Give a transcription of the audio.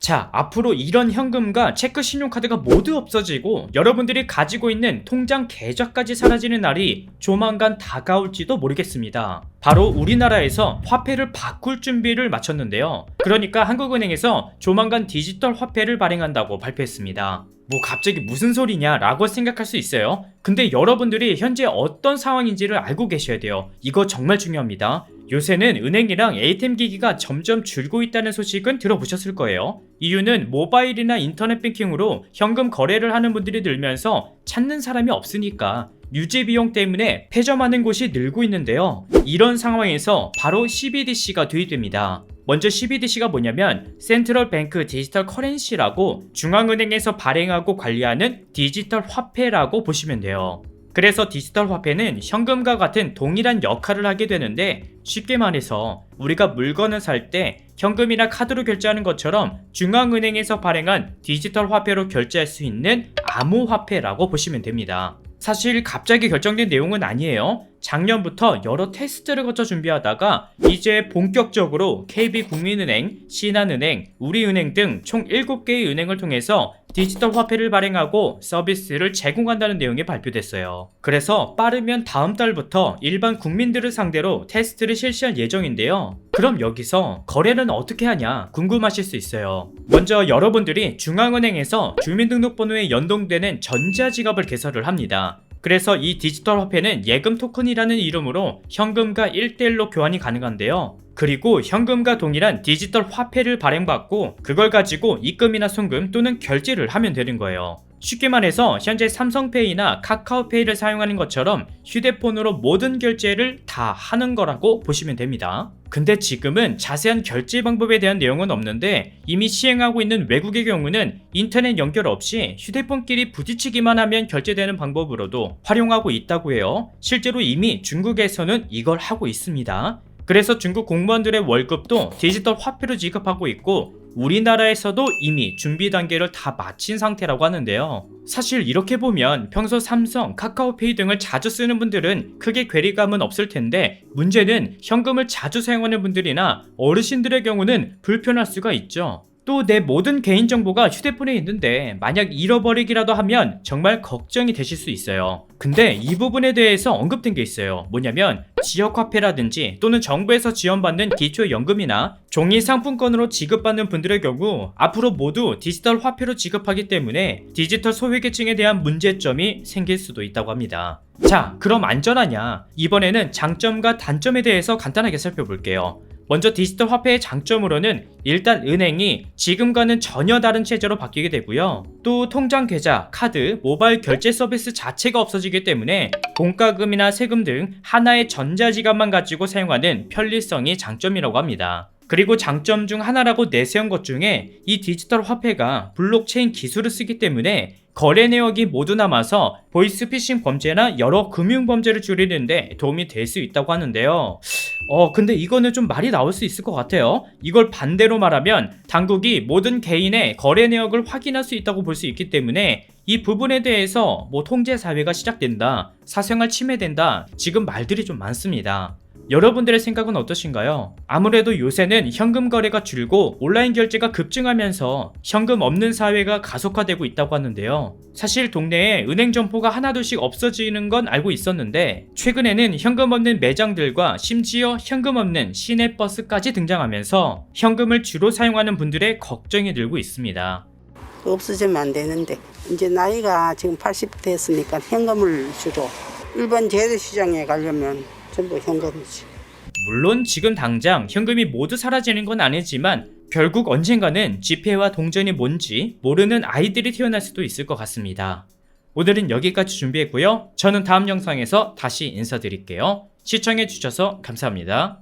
자, 앞으로 이런 현금과 체크 신용카드가 모두 없어지고 여러분들이 가지고 있는 통장 계좌까지 사라지는 날이 조만간 다가올지도 모르겠습니다. 바로 우리나라에서 화폐를 바꿀 준비를 마쳤는데요. 그러니까 한국은행에서 조만간 디지털 화폐를 발행한다고 발표했습니다. 뭐 갑자기 무슨 소리냐 라고 생각할 수 있어요. 근데 여러분들이 현재 어떤 상황인지를 알고 계셔야 돼요. 이거 정말 중요합니다. 요새는 은행이랑 ATM 기기가 점점 줄고 있다는 소식은 들어보셨을 거예요. 이유는 모바일이나 인터넷 뱅킹으로 현금 거래를 하는 분들이 늘면서 찾는 사람이 없으니까 유지 비용 때문에 폐점하는 곳이 늘고 있는데요. 이런 상황에서 바로 CBDC가 도입됩니다. 먼저 CBDC가 뭐냐면 센트럴 뱅크 디지털 커런시라고 중앙은행에서 발행하고 관리하는 디지털 화폐라고 보시면 돼요. 그래서 디지털 화폐는 현금과 같은 동일한 역할을 하게 되는데, 쉽게 말해서 우리가 물건을 살 때 현금이나 카드로 결제하는 것처럼 중앙은행에서 발행한 디지털 화폐로 결제할 수 있는 암호화폐라고 보시면 됩니다. 사실 갑자기 결정된 내용은 아니에요. 작년부터 여러 테스트를 거쳐 준비하다가 이제 본격적으로 KB국민은행, 신한은행, 우리은행 등 총 7개의 은행을 통해서 디지털 화폐를 발행하고 서비스를 제공한다는 내용이 발표됐어요. 그래서 빠르면 다음 달부터 일반 국민들을 상대로 테스트를 실시할 예정인데요. 그럼 여기서 거래는 어떻게 하냐 궁금하실 수 있어요. 먼저 여러분들이 중앙은행에서 주민등록번호에 연동되는 전자지갑을 개설을 합니다. 그래서 이 디지털 화폐는 예금 토큰이라는 이름으로 현금과 1대1로 교환이 가능한데요. 그리고 현금과 동일한 디지털 화폐를 발행받고 그걸 가지고 입금이나 송금 또는 결제를 하면 되는 거예요. 쉽게 말해서 현재 삼성페이나 카카오페이를 사용하는 것처럼 휴대폰으로 모든 결제를 다 하는 거라고 보시면 됩니다. 근데 지금은 자세한 결제 방법에 대한 내용은 없는데, 이미 시행하고 있는 외국의 경우는 인터넷 연결 없이 휴대폰끼리 부딪히기만 하면 결제되는 방법으로도 활용하고 있다고 해요. 실제로 이미 중국에서는 이걸 하고 있습니다. 그래서 중국 공무원들의 월급도 디지털 화폐로 지급하고 있고, 우리나라에서도 이미 준비 단계를 다 마친 상태라고 하는데요. 사실 이렇게 보면 평소 삼성, 카카오페이 등을 자주 쓰는 분들은 크게 괴리감은 없을 텐데, 문제는 현금을 자주 사용하는 분들이나 어르신들의 경우는 불편할 수가 있죠. 또 내 모든 개인정보가 휴대폰에 있는데 만약 잃어버리기라도 하면 정말 걱정이 되실 수 있어요. 근데 이 부분에 대해서 언급된 게 있어요. 뭐냐면 지역화폐라든지 또는 정부에서 지원받는 기초연금이나 종이 상품권으로 지급받는 분들의 경우 앞으로 모두 디지털 화폐로 지급하기 때문에 디지털 소외계층에 대한 문제점이 생길 수도 있다고 합니다. 자, 그럼 안전하냐? 이번에는 장점과 단점에 대해서 간단하게 살펴볼게요. 먼저 디지털 화폐의 장점으로는 일단 은행이 지금과는 전혀 다른 체제로 바뀌게 되고요. 또 통장 계좌, 카드, 모바일 결제 서비스 자체가 없어지기 때문에 공과금이나 세금 등 하나의 전자지갑만 가지고 사용하는 편리성이 장점이라고 합니다. 그리고 장점 중 하나라고 내세운 것 중에 이 디지털 화폐가 블록체인 기술을 쓰기 때문에 거래 내역이 모두 남아서 보이스피싱 범죄나 여러 금융 범죄를 줄이는데 도움이 될 수 있다고 하는데요. 근데 이거는 좀 말이 나올 수 있을 것 같아요. 이걸 반대로 말하면 당국이 모든 개인의 거래 내역을 확인할 수 있다고 볼 수 있기 때문에 이 부분에 대해서 통제 사회가 시작된다, 사생활 침해된다, 지금 말들이 좀 많습니다. 여러분들의 생각은 어떠신가요? 아무래도 요새는 현금 거래가 줄고 온라인 결제가 급증하면서 현금 없는 사회가 가속화되고 있다고 하는데요. 사실 동네에 은행 점포가 하나둘씩 없어지는 건 알고 있었는데, 최근에는 현금 없는 매장들과 심지어 현금 없는 시내버스까지 등장하면서 현금을 주로 사용하는 분들의 걱정이 늘고 있습니다. 없어지면 안 되는데, 이제 나이가 지금 80 됐으니까 현금을 주로 일반 재래시장에 가려면 전부 현금이지. 물론 지금 당장 현금이 모두 사라지는 건 아니지만 결국 언젠가는 지폐와 동전이 뭔지 모르는 아이들이 태어날 수도 있을 것 같습니다. 오늘은 여기까지 준비했고요. 저는 다음 영상에서 다시 인사드릴게요. 시청해주셔서 감사합니다.